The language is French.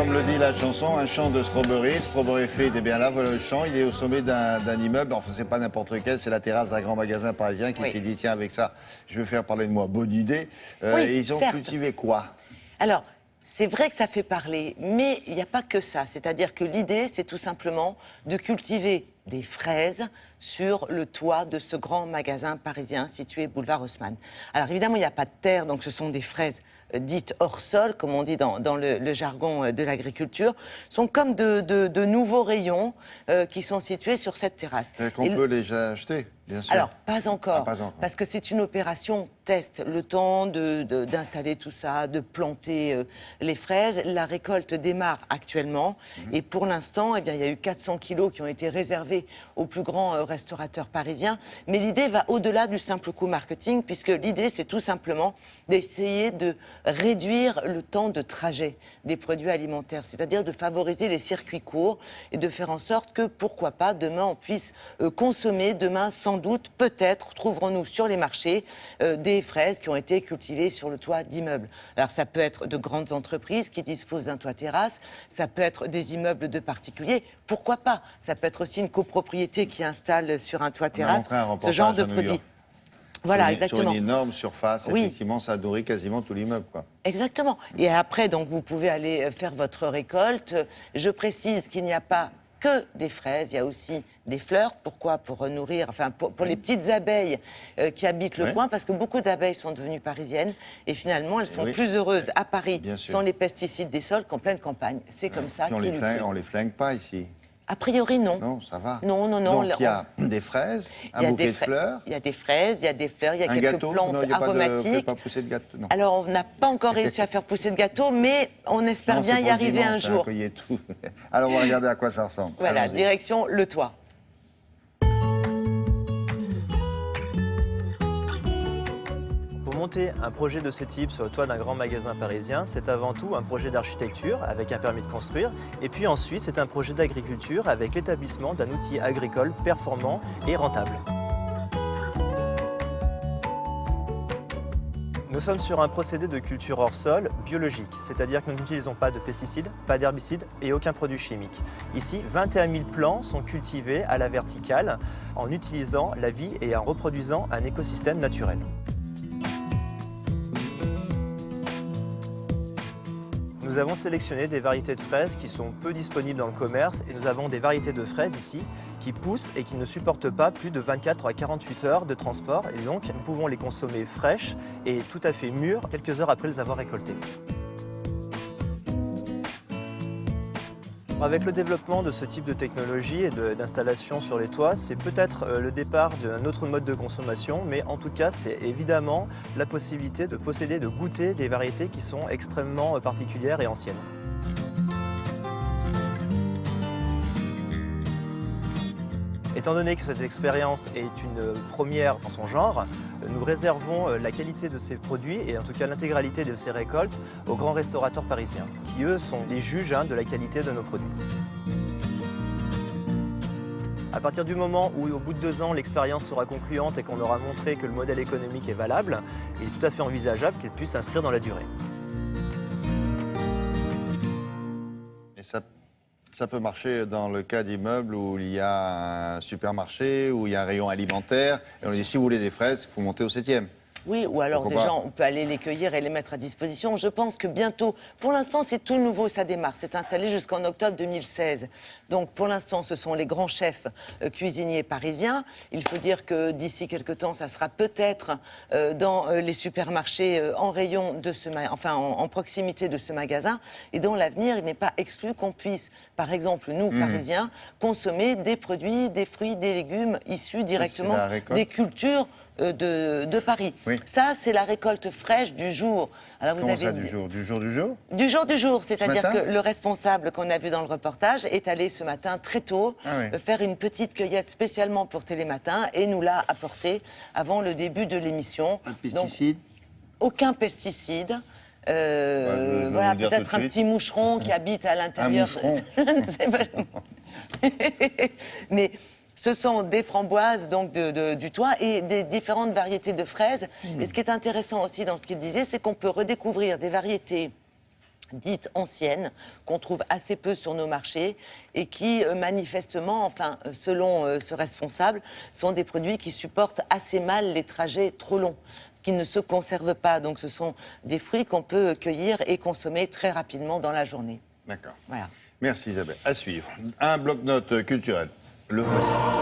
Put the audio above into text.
comme le dit la chanson, un champ de Strawberry. Strawberry Field est bien là, voilà le champ. Il est au sommet d'un immeuble. Enfin, c'est pas n'importe lequel, c'est la terrasse d'un grand magasin parisien qui s'est dit, tiens, avec ça, je vais faire parler de moi. Bonne idée. Et ils ont cultivé quoi? Alors, c'est vrai que ça fait parler, mais il n'y a pas que ça. C'est-à-dire que l'idée, c'est tout simplement de cultiver des fraises sur le toit de ce grand magasin parisien situé boulevard Haussmann. Alors évidemment, il n'y a pas de terre, donc ce sont des fraises dites hors sol, comme on dit dans le jargon de l'agriculture, sont comme de nouveaux rayons qui sont situés sur cette terrasse. Qu'on peut les acheter, bien sûr. Alors, pas encore, pas encore. parce que c'est une opération test, le temps d'installer tout ça, de planter les fraises. La récolte démarre actuellement, et pour l'instant, eh bien, il y a eu 400 kilos qui ont été réservés aux plus grands restaurateurs parisiens. Mais l'idée va au-delà du simple coût marketing, puisque l'idée, c'est tout simplement d'essayer de réduire le temps de trajet des produits alimentaires, c'est-à-dire de favoriser les circuits courts et de faire en sorte que, pourquoi pas, demain, on puisse consommer, demain, sans doute, peut-être, trouverons-nous sur les marchés des fraises qui ont été cultivées sur le toit d'immeubles. Alors, ça peut être de grandes entreprises qui disposent d'un toit terrasse, ça peut être des immeubles de particuliers, pourquoi pas? Ça peut être aussi une copropriété qui installe sur un toit terrasse ce genre de produits. Voilà, exactement. Sur une énorme surface, effectivement, ça nourrit quasiment tout l'immeuble, quoi. Exactement. Et après, donc, vous pouvez aller faire votre récolte. Je précise qu'il n'y a pas que des fraises, il y a aussi des fleurs. Pourquoi? Pour nourrir, enfin, pour les petites abeilles qui habitent le coin, parce que beaucoup d'abeilles sont devenues parisiennes, et finalement, elles sont plus heureuses à Paris sans les pesticides des sols qu'en pleine campagne. C'est comme ça. On les flingue pas ici. A priori, non. Non, ça va. Non. Donc, il y a des fraises, un bouquet de fleurs. Il y a des fraises, il y a des fleurs, il y a quelques plantes aromatiques. On ne fait pas pousser de gâteau, non. Alors, on n'a pas encore réussi à faire pousser de gâteau, mais on espère bien y arriver un jour. Tout. Alors, on va regarder à quoi ça ressemble. Voilà, direction le toit. Pour monter un projet de ce type sur le toit d'un grand magasin parisien, c'est avant tout un projet d'architecture avec un permis de construire, et puis ensuite c'est un projet d'agriculture avec l'établissement d'un outil agricole performant et rentable. Nous sommes sur un procédé de culture hors sol biologique, c'est-à-dire que nous n'utilisons pas de pesticides, pas d'herbicides et aucun produit chimique. Ici, 21 000 plants sont cultivés à la verticale en utilisant la vie et en reproduisant un écosystème naturel. Nous avons sélectionné des variétés de fraises qui sont peu disponibles dans le commerce, et nous avons des variétés de fraises ici qui poussent et qui ne supportent pas plus de 24 à 48 heures de transport, et donc nous pouvons les consommer fraîches et tout à fait mûres quelques heures après les avoir récoltées. Avec le développement de ce type de technologie et d'installation sur les toits, c'est peut-être le départ d'un autre mode de consommation, mais en tout cas, c'est évidemment la possibilité de posséder, de goûter des variétés qui sont extrêmement particulières et anciennes. Étant donné que cette expérience est une première en son genre, nous réservons la qualité de ces produits et en tout cas l'intégralité de ces récoltes aux grands restaurateurs parisiens, qui eux sont les juges de la qualité de nos produits. À partir du moment où, au bout de 2 ans, l'expérience sera concluante et qu'on aura montré que le modèle économique est valable, il est tout à fait envisageable qu'elle puisse s'inscrire dans la durée. Et ça peut marcher dans le cas d'immeubles où il y a un supermarché, où il y a un rayon alimentaire. Et on dit, si vous voulez des fraises, il faut monter au 7e. Oui, ou alors déjà, on peut aller les cueillir et les mettre à disposition. Je pense que bientôt, pour l'instant, c'est tout nouveau, ça démarre. C'est installé jusqu'en octobre 2016. Donc, pour l'instant, ce sont les grands chefs cuisiniers parisiens. Il faut dire que d'ici quelques temps, ça sera peut-être dans les supermarchés en rayon de en proximité de ce magasin. Et dans l'avenir, il n'est pas exclu qu'on puisse, par exemple, nous, Parisiens, consommer des produits, des fruits, des légumes issus directement des cultures de Paris. Oui. Ça, c'est la récolte fraîche du jour. Alors, Comment ça, du jour? Du jour, c'est-à-dire que le responsable qu'on a vu dans le reportage est allé ce matin très tôt faire une petite cueillette spécialement pour Télématin et nous l'a apporté avant le début de l'émission. Un pesticide? Donc, aucun pesticide. Voilà, peut-être un petit moucheron qui habite à l'intérieur. Mais ce sont des framboises donc du toit et des différentes variétés de fraises. Et ce qui est intéressant aussi dans ce qu'il disait, c'est qu'on peut redécouvrir des variétés dites anciennes, qu'on trouve assez peu sur nos marchés et qui, manifestement, enfin, selon ce responsable, sont des produits qui supportent assez mal les trajets trop longs, qui ne se conservent pas. Donc ce sont des fruits qu'on peut cueillir et consommer très rapidement dans la journée. D'accord. Voilà. Merci Isabelle. À suivre. Un bloc-notes culturel. Le voici.